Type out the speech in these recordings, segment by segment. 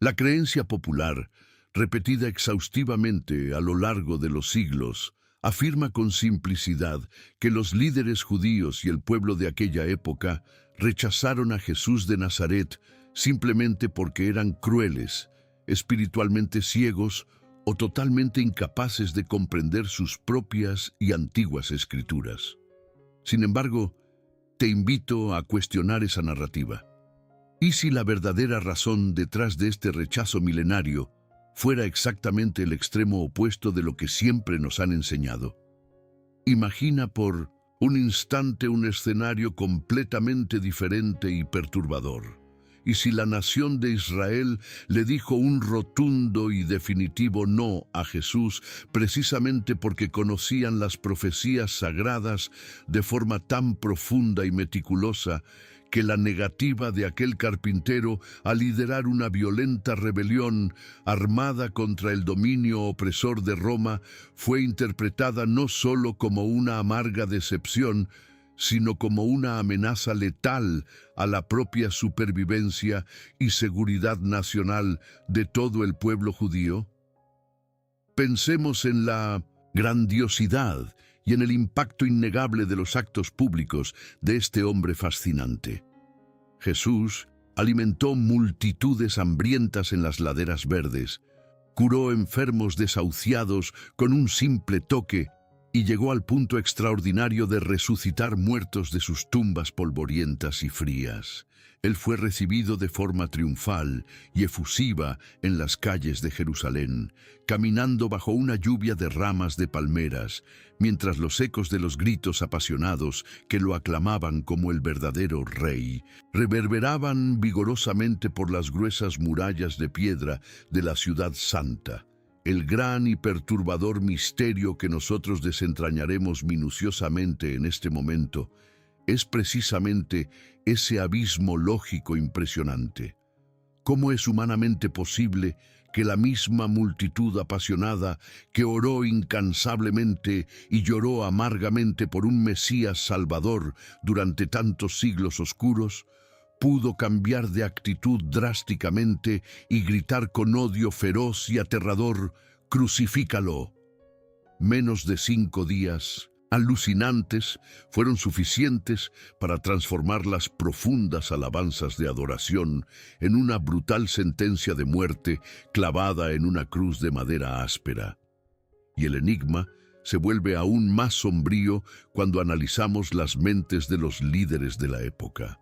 La creencia popular, repetida exhaustivamente a lo largo de los siglos, afirma con simplicidad que los líderes judíos y el pueblo de aquella época rechazaron a Jesús de Nazaret simplemente porque eran crueles, espiritualmente ciegos o totalmente incapaces de comprender sus propias y antiguas escrituras. Sin embargo, te invito a cuestionar esa narrativa. ¿Y si la verdadera razón detrás de este rechazo milenario fuera exactamente el extremo opuesto de lo que siempre nos han enseñado? Imagina por un instante un escenario completamente diferente y perturbador. ¿Y si la nación de Israel le dijo un rotundo y definitivo no a Jesús precisamente porque conocían las profecías sagradas de forma tan profunda y meticulosa que la negativa de aquel carpintero a liderar una violenta rebelión armada contra el dominio opresor de Roma fue interpretada no solo como una amarga decepción, sino como una amenaza letal a la propia supervivencia y seguridad nacional de todo el pueblo judío? Pensemos en la grandiosidad y en el impacto innegable de los actos públicos de este hombre fascinante. Jesús alimentó multitudes hambrientas en las laderas verdes, curó enfermos desahuciados con un simple toque y llegó al punto extraordinario de resucitar muertos de sus tumbas polvorientas y frías. Él fue recibido de forma triunfal y efusiva en las calles de Jerusalén, caminando bajo una lluvia de ramas de palmeras, mientras los ecos de los gritos apasionados que lo aclamaban como el verdadero rey reverberaban vigorosamente por las gruesas murallas de piedra de la ciudad santa. El gran y perturbador misterio que nosotros desentrañaremos minuciosamente en este momento es precisamente ese abismo lógico impresionante. ¿Cómo es humanamente posible que la misma multitud apasionada que oró incansablemente y lloró amargamente por un Mesías Salvador durante tantos siglos oscuros, pudo cambiar de actitud drásticamente y gritar con odio feroz y aterrador: «¡Crucifícalo!»? Menos de 5 días alucinantes fueron suficientes para transformar las profundas alabanzas de adoración en una brutal sentencia de muerte clavada en una cruz de madera áspera. Y el enigma se vuelve aún más sombrío cuando analizamos las mentes de los líderes de la época.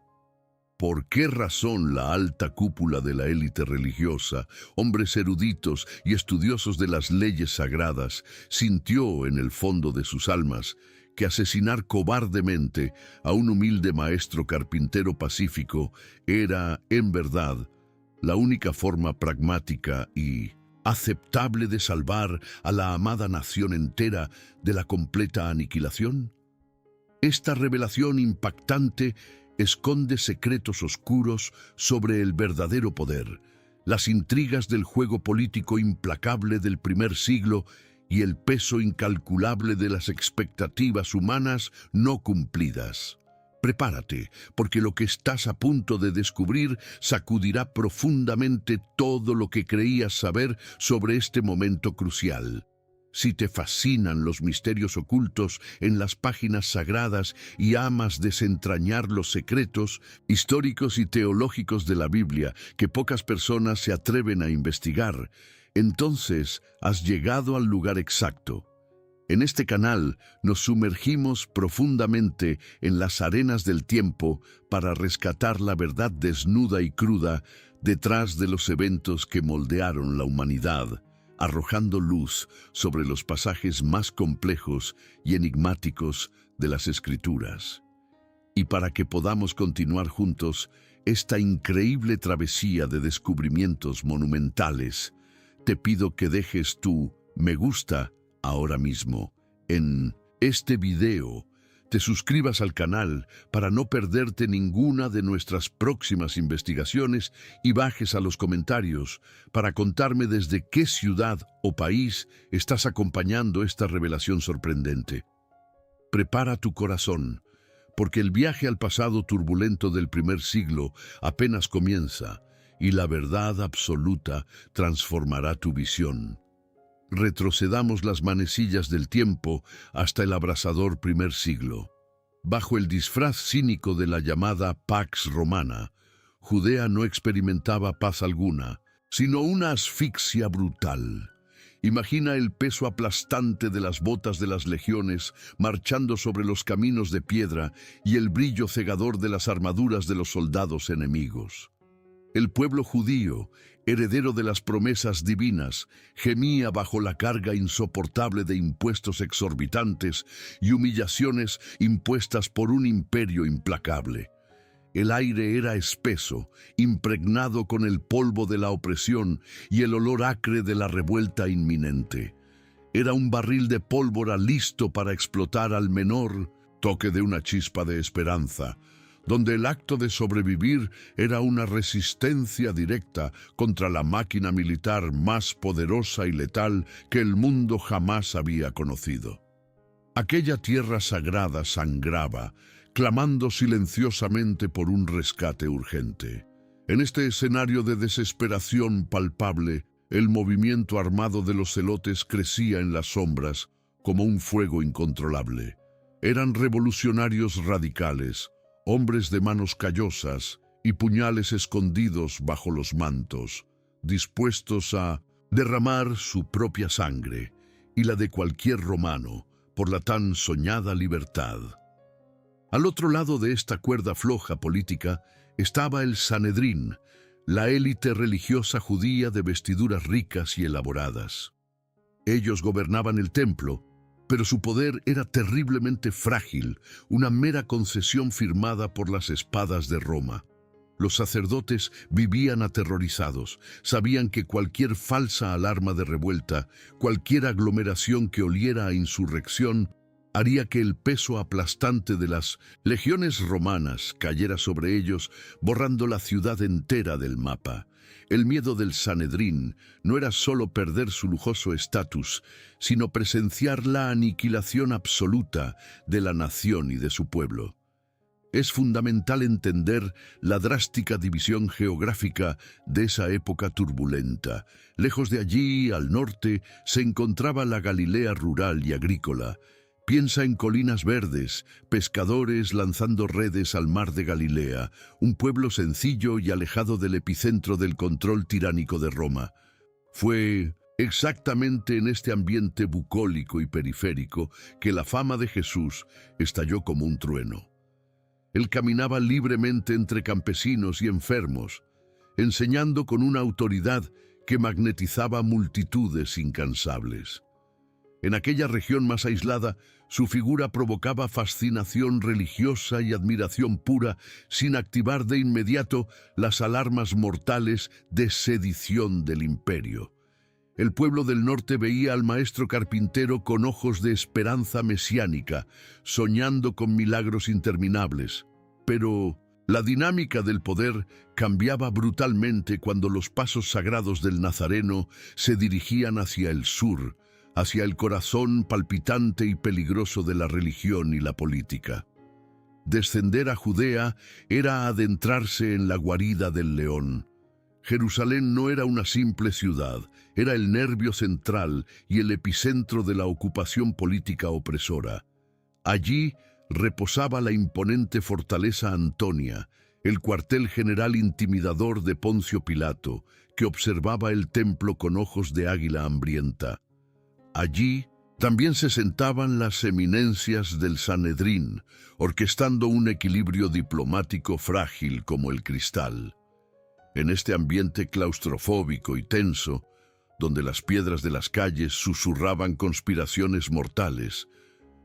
¿Por qué razón la alta cúpula de la élite religiosa, hombres eruditos y estudiosos de las leyes sagradas, sintió en el fondo de sus almas que asesinar cobardemente a un humilde maestro carpintero pacífico era, en verdad, la única forma pragmática y aceptable de salvar a la amada nación entera de la completa aniquilación? Esta revelación impactante esconde secretos oscuros sobre el verdadero poder, las intrigas del juego político implacable del primer siglo y el peso incalculable de las expectativas humanas no cumplidas. Prepárate, porque lo que estás a punto de descubrir sacudirá profundamente todo lo que creías saber sobre este momento crucial. Si te fascinan los misterios ocultos en las páginas sagradas y amas desentrañar los secretos históricos y teológicos de la Biblia que pocas personas se atreven a investigar, entonces has llegado al lugar exacto. En este canal nos sumergimos profundamente en las arenas del tiempo para rescatar la verdad desnuda y cruda detrás de los eventos que moldearon la humanidad, arrojando luz sobre los pasajes más complejos y enigmáticos de las Escrituras. Y para que podamos continuar juntos esta increíble travesía de descubrimientos monumentales, te pido que dejes tu me gusta ahora mismo en este video, te suscribas al canal para no perderte ninguna de nuestras próximas investigaciones y bajes a los comentarios para contarme desde qué ciudad o país estás acompañando esta revelación sorprendente. Prepara tu corazón, porque el viaje al pasado turbulento del primer siglo apenas comienza y la verdad absoluta transformará tu visión. Retrocedamos las manecillas del tiempo hasta el abrasador primer siglo. Bajo el disfraz cínico de la llamada Pax Romana, Judea no experimentaba paz alguna, sino una asfixia brutal. Imagina el peso aplastante de las botas de las legiones marchando sobre los caminos de piedra y el brillo cegador de las armaduras de los soldados enemigos. El pueblo judío, heredero de las promesas divinas, gemía bajo la carga insoportable de impuestos exorbitantes y humillaciones impuestas por un imperio implacable. El aire era espeso, impregnado con el polvo de la opresión y el olor acre de la revuelta inminente. Era un barril de pólvora listo para explotar al menor toque de una chispa de esperanza, donde el acto de sobrevivir era una resistencia directa contra la máquina militar más poderosa y letal que el mundo jamás había conocido. Aquella tierra sagrada sangraba, clamando silenciosamente por un rescate urgente. En este escenario de desesperación palpable, el movimiento armado de los celotes crecía en las sombras como un fuego incontrolable. Eran revolucionarios radicales, hombres de manos callosas y puñales escondidos bajo los mantos, dispuestos a derramar su propia sangre y la de cualquier romano por la tan soñada libertad. Al otro lado de esta cuerda floja política estaba el Sanedrín, la élite religiosa judía de vestiduras ricas y elaboradas. Ellos gobernaban el templo, pero su poder era terriblemente frágil, una mera concesión firmada por las espadas de Roma. Los sacerdotes vivían aterrorizados, sabían que cualquier falsa alarma de revuelta, cualquier aglomeración que oliera a insurrección, haría que el peso aplastante de las legiones romanas cayera sobre ellos, borrando la ciudad entera del mapa. El miedo del Sanedrín no era solo perder su lujoso estatus, sino presenciar la aniquilación absoluta de la nación y de su pueblo. Es fundamental entender la drástica división geográfica de esa época turbulenta. Lejos de allí, al norte, se encontraba la Galilea rural y agrícola. Piensa en colinas verdes, pescadores lanzando redes al mar de Galilea, un pueblo sencillo y alejado del epicentro del control tiránico de Roma. Fue exactamente en este ambiente bucólico y periférico que la fama de Jesús estalló como un trueno. Él caminaba libremente entre campesinos y enfermos, enseñando con una autoridad que magnetizaba multitudes incansables. En aquella región más aislada, su figura provocaba fascinación religiosa y admiración pura, sin activar de inmediato las alarmas mortales de sedición del imperio. El pueblo del norte veía al maestro carpintero con ojos de esperanza mesiánica, soñando con milagros interminables. Pero la dinámica del poder cambiaba brutalmente cuando los pasos sagrados del Nazareno se dirigían hacia el sur, hacia el corazón palpitante y peligroso de la religión y la política. Descender a Judea era adentrarse en la guarida del león. Jerusalén no era una simple ciudad, era el nervio central y el epicentro de la ocupación política opresora. Allí reposaba la imponente fortaleza Antonia, el cuartel general intimidador de Poncio Pilato, que observaba el templo con ojos de águila hambrienta. Allí también se sentaban las eminencias del Sanedrín, orquestando un equilibrio diplomático frágil como el cristal. En este ambiente claustrofóbico y tenso, donde las piedras de las calles susurraban conspiraciones mortales,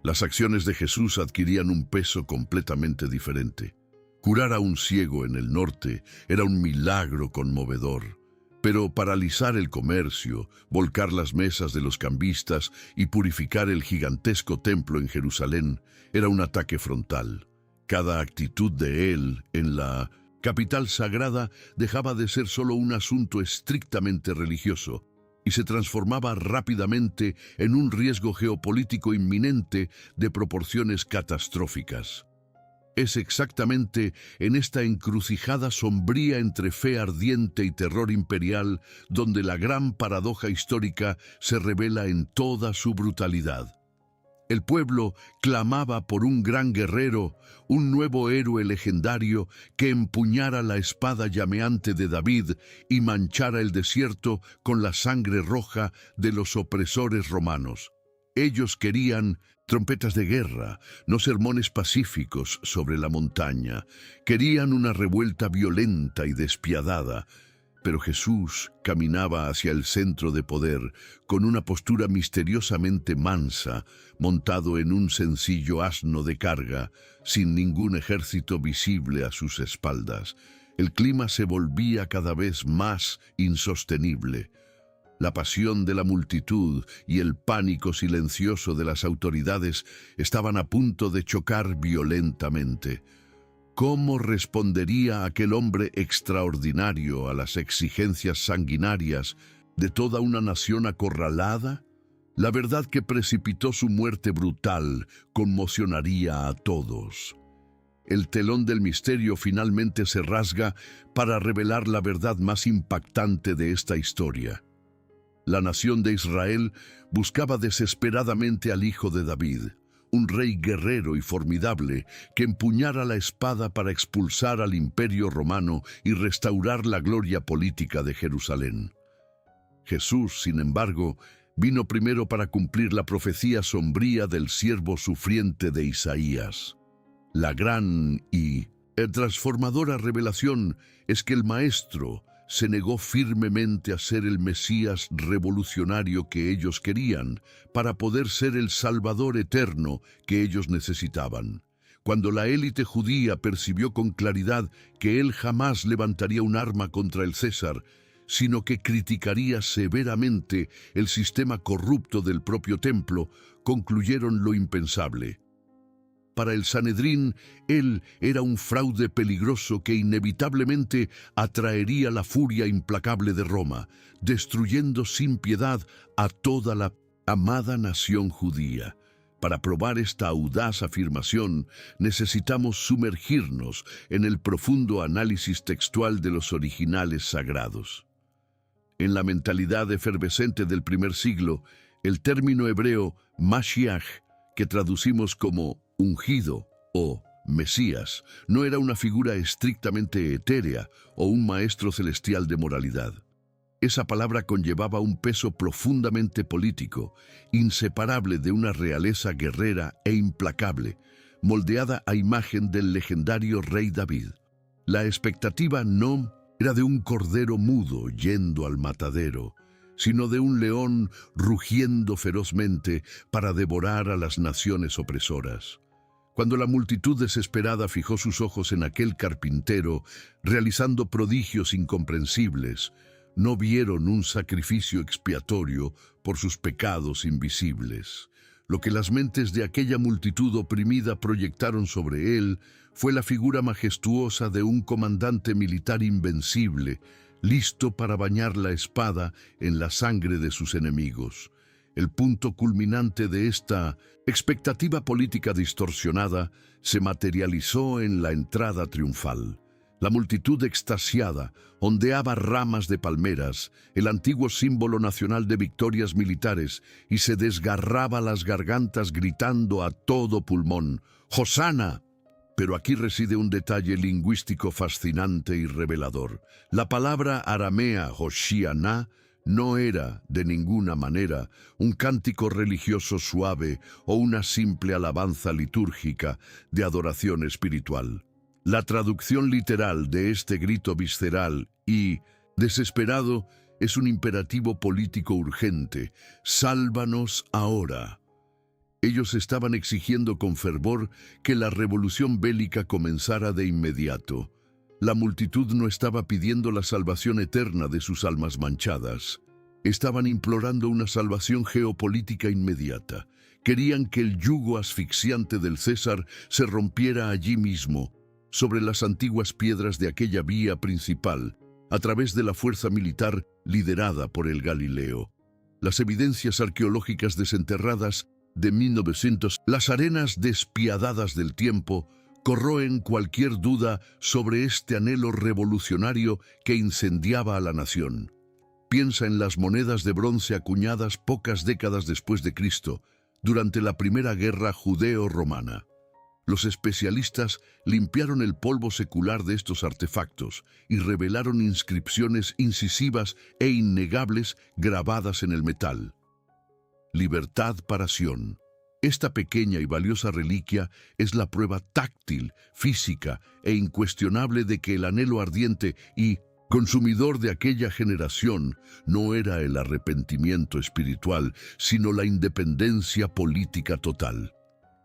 las acciones de Jesús adquirían un peso completamente diferente. Curar a un ciego en el norte era un milagro conmovedor. Pero paralizar el comercio, volcar las mesas de los cambistas y purificar el gigantesco templo en Jerusalén era un ataque frontal. Cada actitud de él en la capital sagrada dejaba de ser solo un asunto estrictamente religioso y se transformaba rápidamente en un riesgo geopolítico inminente de proporciones catastróficas. Es exactamente en esta encrucijada sombría entre fe ardiente y terror imperial donde la gran paradoja histórica se revela en toda su brutalidad. El pueblo clamaba por un gran guerrero, un nuevo héroe legendario que empuñara la espada llameante de David y manchara el desierto con la sangre roja de los opresores romanos. Ellos querían trompetas de guerra, no sermones pacíficos sobre la montaña. Querían una revuelta violenta y despiadada. Pero Jesús caminaba hacia el centro de poder con una postura misteriosamente mansa, montado en un sencillo asno de carga, sin ningún ejército visible a sus espaldas. El clima se volvía cada vez más insostenible. La pasión de la multitud y el pánico silencioso de las autoridades estaban a punto de chocar violentamente. ¿Cómo respondería aquel hombre extraordinario a las exigencias sanguinarias de toda una nación acorralada? La verdad que precipitó su muerte brutal conmocionaría a todos. El telón del misterio finalmente se rasga para revelar la verdad más impactante de esta historia. La nación de Israel buscaba desesperadamente al hijo de David, un rey guerrero y formidable que empuñara la espada para expulsar al imperio romano y restaurar la gloria política de Jerusalén. Jesús, sin embargo, vino primero para cumplir la profecía sombría del siervo sufriente de Isaías. La gran y transformadora revelación es que el Maestro se negó firmemente a ser el Mesías revolucionario que ellos querían, para poder ser el Salvador eterno que ellos necesitaban. Cuando la élite judía percibió con claridad que él jamás levantaría un arma contra el César, sino que criticaría severamente el sistema corrupto del propio templo, concluyeron lo impensable. Para el Sanedrín, él era un fraude peligroso que inevitablemente atraería la furia implacable de Roma, destruyendo sin piedad a toda la amada nación judía. Para probar esta audaz afirmación, necesitamos sumergirnos en el profundo análisis textual de los originales sagrados. En la mentalidad efervescente del primer siglo, el término hebreo Mashiach, que traducimos como ungido o Mesías, no era una figura estrictamente etérea o un maestro celestial de moralidad. Esa palabra conllevaba un peso profundamente político, inseparable de una realeza guerrera e implacable, moldeada a imagen del legendario rey David. La expectativa no era de un cordero mudo yendo al matadero, sino de un león rugiendo ferozmente para devorar a las naciones opresoras. Cuando la multitud desesperada fijó sus ojos en aquel carpintero, realizando prodigios incomprensibles, no vieron un sacrificio expiatorio por sus pecados invisibles. Lo que las mentes de aquella multitud oprimida proyectaron sobre él fue la figura majestuosa de un comandante militar invencible, listo para bañar la espada en la sangre de sus enemigos. El punto culminante de esta expectativa política distorsionada se materializó en la entrada triunfal. La multitud extasiada ondeaba ramas de palmeras, el antiguo símbolo nacional de victorias militares, y se desgarraba las gargantas gritando a todo pulmón: ¡Hosana! Pero aquí reside un detalle lingüístico fascinante y revelador. La palabra aramea Hoshiana no era, de ninguna manera, un cántico religioso suave o una simple alabanza litúrgica de adoración espiritual. La traducción literal de este grito visceral y desesperado es un imperativo político urgente: ¡sálvanos ahora! Ellos estaban exigiendo con fervor que la revolución bélica comenzara de inmediato. La multitud no estaba pidiendo la salvación eterna de sus almas manchadas. Estaban implorando una salvación geopolítica inmediata. Querían que el yugo asfixiante del César se rompiera allí mismo, sobre las antiguas piedras de aquella vía principal, a través de la fuerza militar liderada por el Galileo. Las evidencias arqueológicas desenterradas de 1900, las arenas despiadadas del tiempo, corroen cualquier duda sobre este anhelo revolucionario que incendiaba a la nación. Piensa en las monedas de bronce acuñadas pocas décadas después de Cristo, durante la Primera Guerra Judeo-Romana. Los especialistas limpiaron el polvo secular de estos artefactos y revelaron inscripciones incisivas e innegables grabadas en el metal. Libertad para Sión. Esta pequeña y valiosa reliquia es la prueba táctil, física e incuestionable de que el anhelo ardiente y consumidor de aquella generación no era el arrepentimiento espiritual, sino la independencia política total.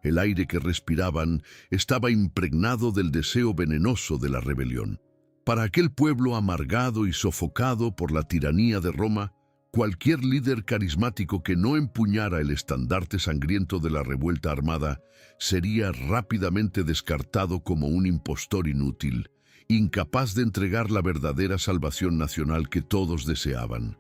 El aire que respiraban estaba impregnado del deseo venenoso de la rebelión. Para aquel pueblo amargado y sofocado por la tiranía de Roma, cualquier líder carismático que no empuñara el estandarte sangriento de la revuelta armada sería rápidamente descartado como un impostor inútil, incapaz de entregar la verdadera salvación nacional que todos deseaban.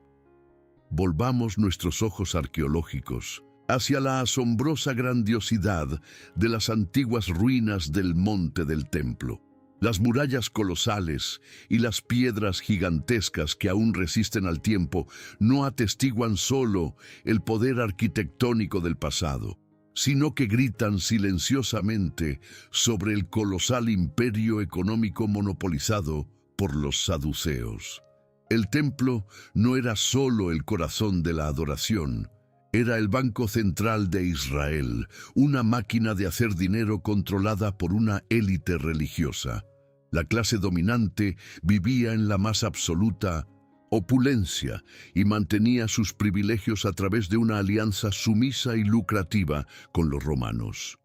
Volvamos nuestros ojos arqueológicos hacia la asombrosa grandiosidad de las antiguas ruinas del monte del templo. Las murallas colosales y las piedras gigantescas que aún resisten al tiempo no atestiguan solo el poder arquitectónico del pasado, sino que gritan silenciosamente sobre el colosal imperio económico monopolizado por los saduceos. El templo no era solo el corazón de la adoración, era el banco central de Israel, una máquina de hacer dinero controlada por una élite religiosa. La clase dominante vivía en la más absoluta opulencia y mantenía sus privilegios a través de una alianza sumisa y lucrativa con los romanos.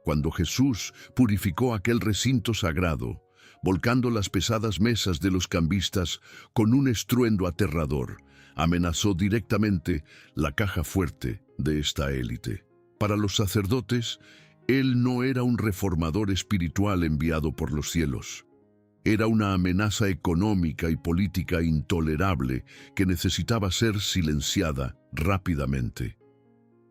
Cuando Jesús purificó aquel recinto sagrado, volcando las pesadas mesas de los cambistas con un estruendo aterrador, amenazó directamente la caja fuerte de esta élite. Para los sacerdotes, él no era un reformador espiritual enviado por los cielos. Era una amenaza económica y política intolerable que necesitaba ser silenciada rápidamente.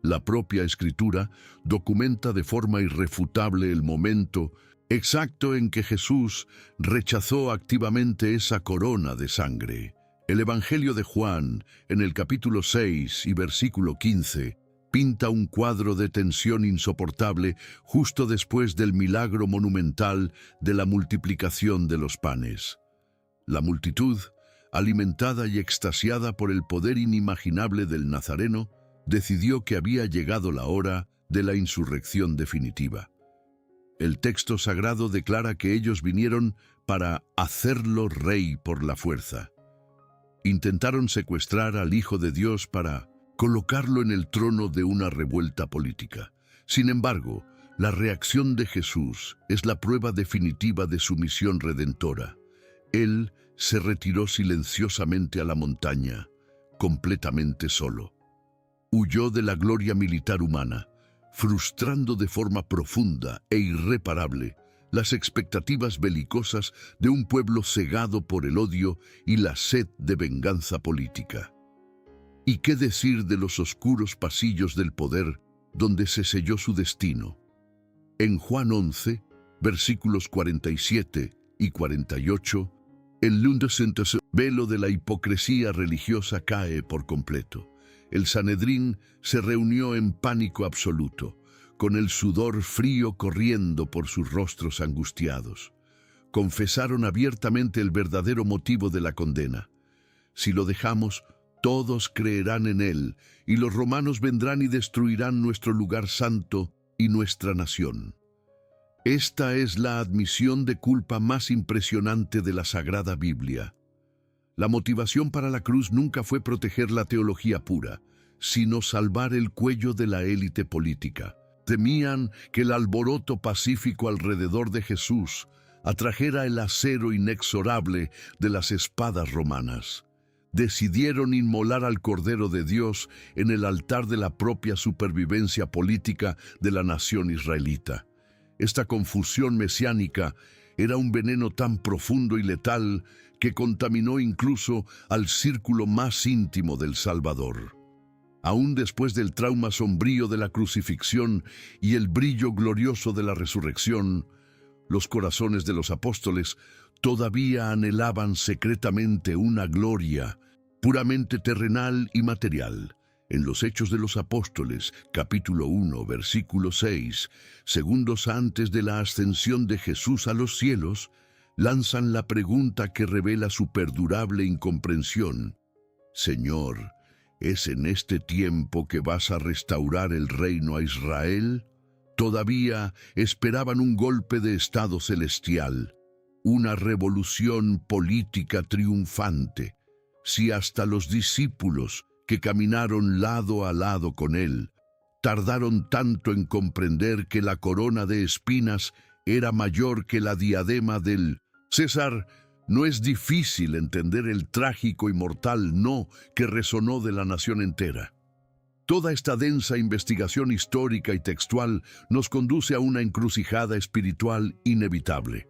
La propia Escritura documenta de forma irrefutable el momento exacto en que Jesús rechazó activamente esa corona de sangre. El Evangelio de Juan, en el capítulo 6 y versículo 15, pinta un cuadro de tensión insoportable justo después del milagro monumental de la multiplicación de los panes. La multitud, alimentada y extasiada por el poder inimaginable del Nazareno, decidió que había llegado la hora de la insurrección definitiva. El texto sagrado declara que ellos vinieron para hacerlo rey por la fuerza. Intentaron secuestrar al Hijo de Dios para colocarlo en el trono de una revuelta política. Sin embargo, la reacción de Jesús es la prueba definitiva de su misión redentora. Él se retiró silenciosamente a la montaña, completamente solo. Huyó de la gloria militar humana, frustrando de forma profunda e irreparable las expectativas belicosas de un pueblo cegado por el odio y la sed de venganza política. ¿Y qué decir de los oscuros pasillos del poder donde se selló su destino? En Juan 11, versículos 47 y 48, el velo de la hipocresía religiosa cae por completo. El Sanedrín se reunió en pánico absoluto, con el sudor frío corriendo por sus rostros angustiados. Confesaron abiertamente el verdadero motivo de la condena. Si lo dejamos, todos creerán en él, y los romanos vendrán y destruirán nuestro lugar santo y nuestra nación. Esta es la admisión de culpa más impresionante de la Sagrada Biblia. La motivación para la cruz nunca fue proteger la teología pura, sino salvar el cuello de la élite política. Temían que el alboroto pacífico alrededor de Jesús atrajera el acero inexorable de las espadas romanas. Decidieron inmolar al Cordero de Dios en el altar de la propia supervivencia política de la nación israelita. Esta confusión mesiánica era un veneno tan profundo y letal que contaminó incluso al círculo más íntimo del Salvador. Aún después del trauma sombrío de la crucifixión y el brillo glorioso de la resurrección, Los corazones de los apóstoles todavía anhelaban secretamente una gloria puramente terrenal y material. En los Hechos de los Apóstoles, capítulo 1, versículo 6, segundos antes de la ascensión de Jesús a los cielos, lanzan la pregunta que revela su perdurable incomprensión. Señor, ¿es en este tiempo que vas a restaurar el reino a Israel? Todavía esperaban un golpe de estado celestial, una revolución política triunfante. Si hasta los discípulos que caminaron lado a lado con él tardaron tanto en comprender que la corona de espinas era mayor que la diadema del César, no es difícil entender el trágico y mortal no que resonó de la nación entera. Toda esta densa investigación histórica y textual nos conduce a una encrucijada espiritual inevitable.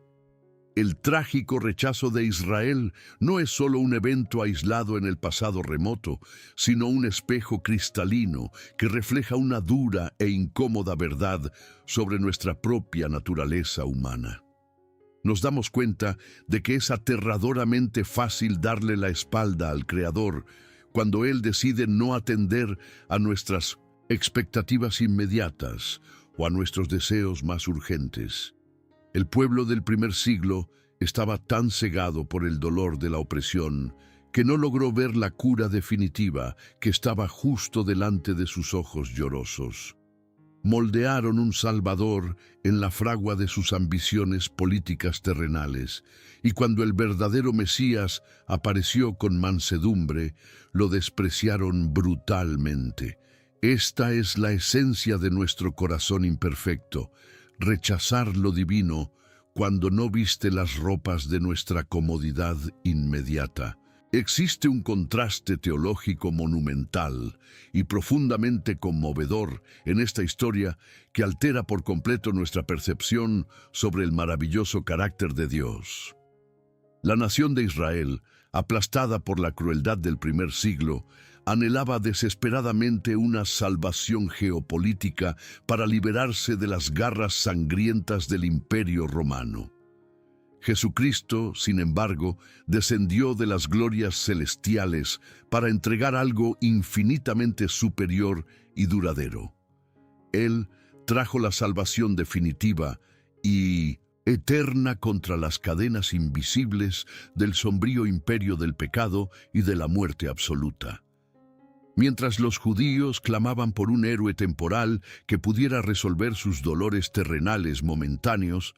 El trágico rechazo de Israel no es solo un evento aislado en el pasado remoto, sino un espejo cristalino que refleja una dura e incómoda verdad sobre nuestra propia naturaleza humana. Nos damos cuenta de que es aterradoramente fácil darle la espalda al Creador cuando Él decide no atender a nuestras expectativas inmediatas o a nuestros deseos más urgentes. El pueblo del primer siglo estaba tan cegado por el dolor de la opresión que no logró ver la cura definitiva que estaba justo delante de sus ojos llorosos. Moldearon un Salvador en la fragua de sus ambiciones políticas terrenales, y cuando el verdadero Mesías apareció con mansedumbre, lo despreciaron brutalmente. Esta es la esencia de nuestro corazón imperfecto: rechazar lo divino cuando no viste las ropas de nuestra comodidad inmediata. Existe un contraste teológico monumental y profundamente conmovedor en esta historia que altera por completo nuestra percepción sobre el maravilloso carácter de Dios. La nación de Israel, aplastada por la crueldad del primer siglo, anhelaba desesperadamente una salvación geopolítica para liberarse de las garras sangrientas del Imperio Romano. Jesucristo, sin embargo, descendió de las glorias celestiales para entregar algo infinitamente superior y duradero. Él trajo la salvación definitiva y eterna contra las cadenas invisibles del sombrío imperio del pecado y de la muerte absoluta. Mientras los judíos clamaban por un héroe temporal que pudiera resolver sus dolores terrenales momentáneos,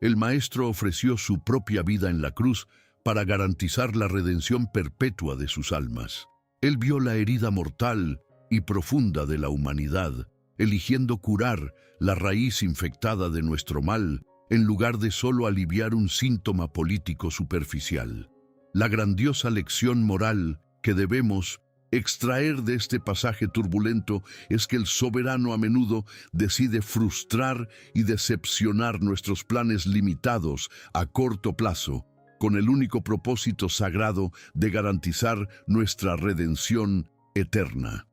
el Maestro ofreció su propia vida en la cruz para garantizar la redención perpetua de sus almas. Él vio la herida mortal y profunda de la humanidad, eligiendo curar la raíz infectada de nuestro mal, en lugar de solo aliviar un síntoma político superficial. La grandiosa lección moral que debemos extraer de este pasaje turbulento es que el soberano a menudo decide frustrar y decepcionar nuestros planes limitados a corto plazo, con el único propósito sagrado de garantizar nuestra redención eterna.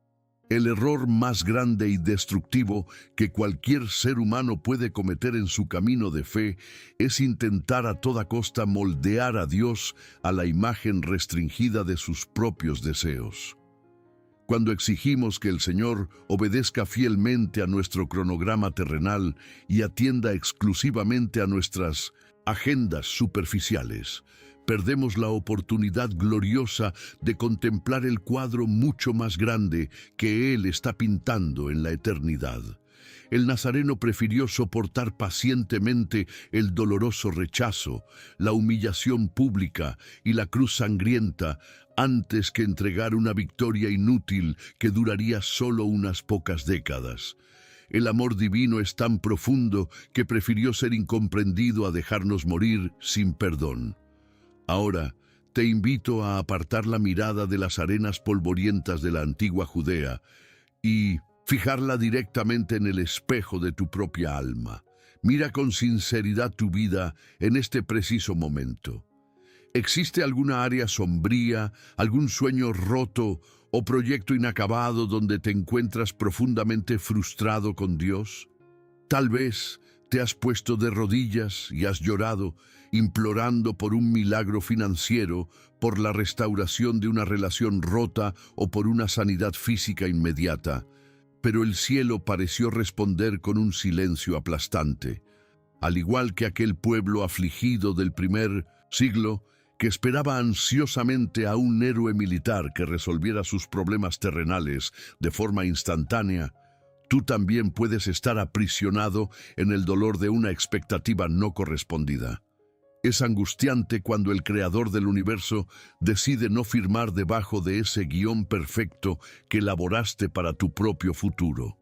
El error más grande y destructivo que cualquier ser humano puede cometer en su camino de fe es intentar a toda costa moldear a Dios a la imagen restringida de sus propios deseos. Cuando exigimos que el Señor obedezca fielmente a nuestro cronograma terrenal y atienda exclusivamente a nuestras agendas superficiales, perdemos la oportunidad gloriosa de contemplar el cuadro mucho más grande que Él está pintando en la eternidad. El nazareno prefirió soportar pacientemente el doloroso rechazo, la humillación pública y la cruz sangrienta antes que entregar una victoria inútil que duraría solo unas pocas décadas. El amor divino es tan profundo que prefirió ser incomprendido a dejarnos morir sin perdón. Ahora, te invito a apartar la mirada de las arenas polvorientas de la antigua Judea y fijarla directamente en el espejo de tu propia alma. Mira con sinceridad tu vida en este preciso momento. ¿Existe alguna área sombría, algún sueño roto o proyecto inacabado donde te encuentras profundamente frustrado con Dios? Tal vez Te has puesto de rodillas y has llorado, implorando por un milagro financiero, por la restauración de una relación rota o por una sanidad física inmediata. Pero el cielo pareció responder con un silencio aplastante. Al igual que aquel pueblo afligido del primer siglo, que esperaba ansiosamente a un héroe militar que resolviera sus problemas terrenales de forma instantánea, tú también puedes estar aprisionado en el dolor de una expectativa no correspondida. Es angustiante cuando el creador del universo decide no firmar debajo de ese guión perfecto que elaboraste para tu propio futuro.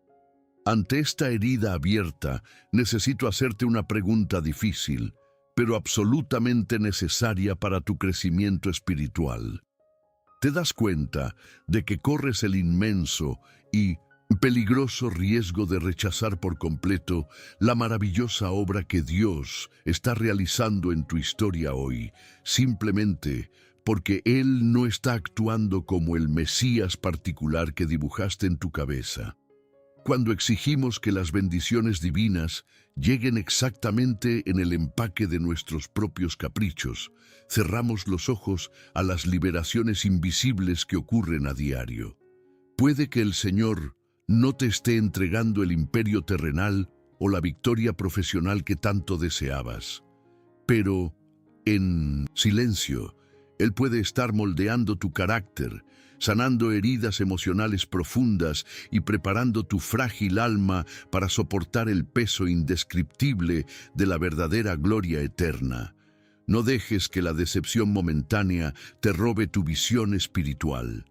Ante esta herida abierta, necesito hacerte una pregunta difícil, pero absolutamente necesaria para tu crecimiento espiritual. ¿Te das cuenta de que corres el inmenso y peligroso riesgo de rechazar por completo la maravillosa obra que Dios está realizando en tu historia hoy, simplemente porque Él no está actuando como el Mesías particular que dibujaste en tu cabeza? Cuando exigimos que las bendiciones divinas lleguen exactamente en el empaque de nuestros propios caprichos, cerramos los ojos a las liberaciones invisibles que ocurren a diario. Puede que el Señor no te esté entregando el imperio terrenal o la victoria profesional que tanto deseabas, pero en silencio, Él puede estar moldeando tu carácter, sanando heridas emocionales profundas y preparando tu frágil alma para soportar el peso indescriptible de la verdadera gloria eterna. No dejes que la decepción momentánea te robe tu visión espiritual.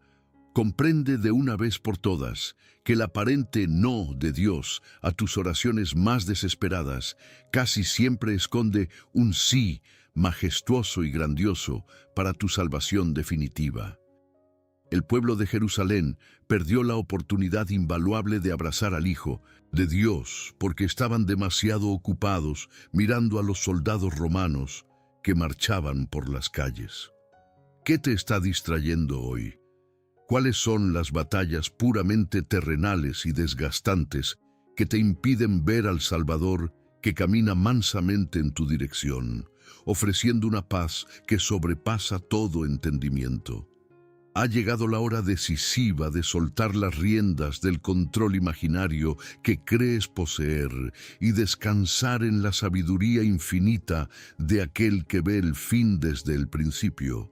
Comprende de una vez por todas que el aparente no de Dios a tus oraciones más desesperadas casi siempre esconde un sí majestuoso y grandioso para tu salvación definitiva. El pueblo de Jerusalén perdió la oportunidad invaluable de abrazar al Hijo de Dios porque estaban demasiado ocupados mirando a los soldados romanos que marchaban por las calles. ¿Qué te está distrayendo hoy? ¿Cuáles son las batallas puramente terrenales y desgastantes que te impiden ver al Salvador que camina mansamente en tu dirección, ofreciendo una paz que sobrepasa todo entendimiento? Ha llegado la hora decisiva de soltar las riendas del control imaginario que crees poseer y descansar en la sabiduría infinita de aquel que ve el fin desde el principio.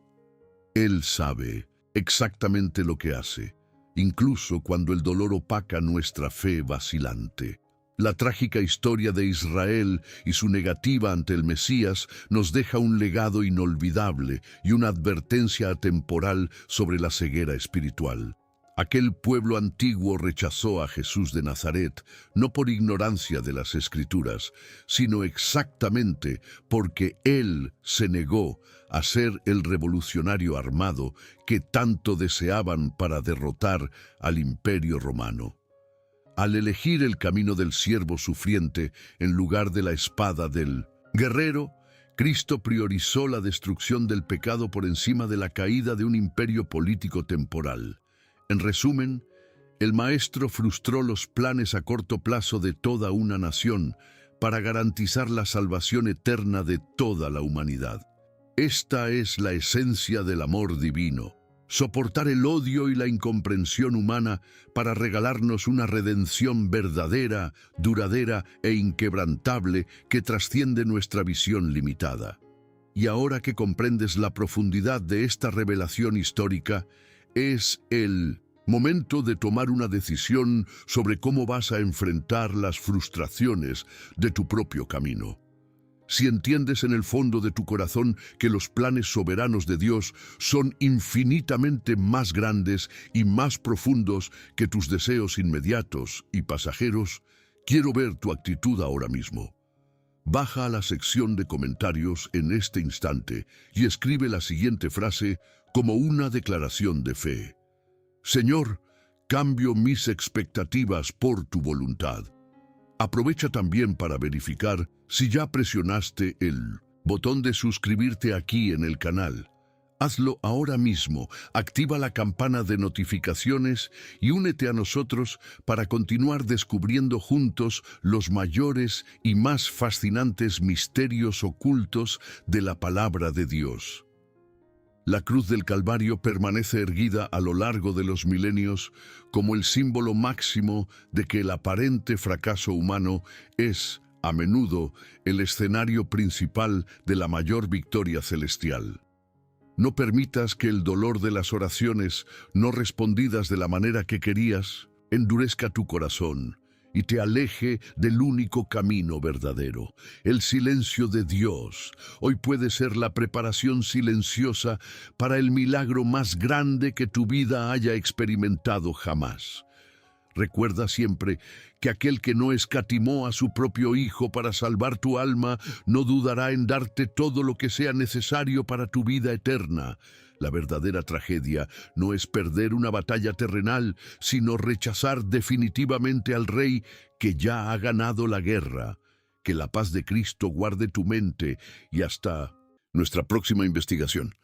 Él sabe exactamente lo que hace, incluso cuando el dolor opaca nuestra fe vacilante. La trágica historia de Israel y su negativa ante el Mesías nos deja un legado inolvidable y una advertencia atemporal sobre la ceguera espiritual. Aquel pueblo antiguo rechazó a Jesús de Nazaret, no por ignorancia de las Escrituras, sino exactamente porque Él se negó a ser el revolucionario armado que tanto deseaban para derrotar al Imperio Romano. Al elegir el camino del siervo sufriente en lugar de la espada del guerrero, Cristo priorizó la destrucción del pecado por encima de la caída de un imperio político temporal. En resumen, el Maestro frustró los planes a corto plazo de toda una nación para garantizar la salvación eterna de toda la humanidad. Esta es la esencia del amor divino. Soportar el odio y la incomprensión humana para regalarnos una redención verdadera, duradera e inquebrantable que trasciende nuestra visión limitada. Y ahora que comprendes la profundidad de esta revelación histórica, es el momento de tomar una decisión sobre cómo vas a enfrentar las frustraciones de tu propio camino. Si entiendes en el fondo de tu corazón que los planes soberanos de Dios son infinitamente más grandes y más profundos que tus deseos inmediatos y pasajeros, quiero ver tu actitud ahora mismo. Baja a la sección de comentarios en este instante y escribe la siguiente frase como una declaración de fe. Señor, cambio mis expectativas por tu voluntad. Aprovecha también para verificar si ya presionaste el botón de suscribirte aquí en el canal. Hazlo ahora mismo, activa la campana de notificaciones y únete a nosotros para continuar descubriendo juntos los mayores y más fascinantes misterios ocultos de la palabra de Dios. La cruz del Calvario permanece erguida a lo largo de los milenios como el símbolo máximo de que el aparente fracaso humano es, a menudo, el escenario principal de la mayor victoria celestial. No permitas que el dolor de las oraciones no respondidas de la manera que querías endurezca tu corazón y te aleje del único camino verdadero. El silencio de Dios hoy puede ser la preparación silenciosa para el milagro más grande que tu vida haya experimentado jamás. Recuerda siempre que aquel que no escatimó a su propio Hijo para salvar tu alma, no dudará en darte todo lo que sea necesario para tu vida eterna. La verdadera tragedia no es perder una batalla terrenal, sino rechazar definitivamente al Rey que ya ha ganado la guerra. Que la paz de Cristo guarde tu mente y hasta nuestra próxima investigación.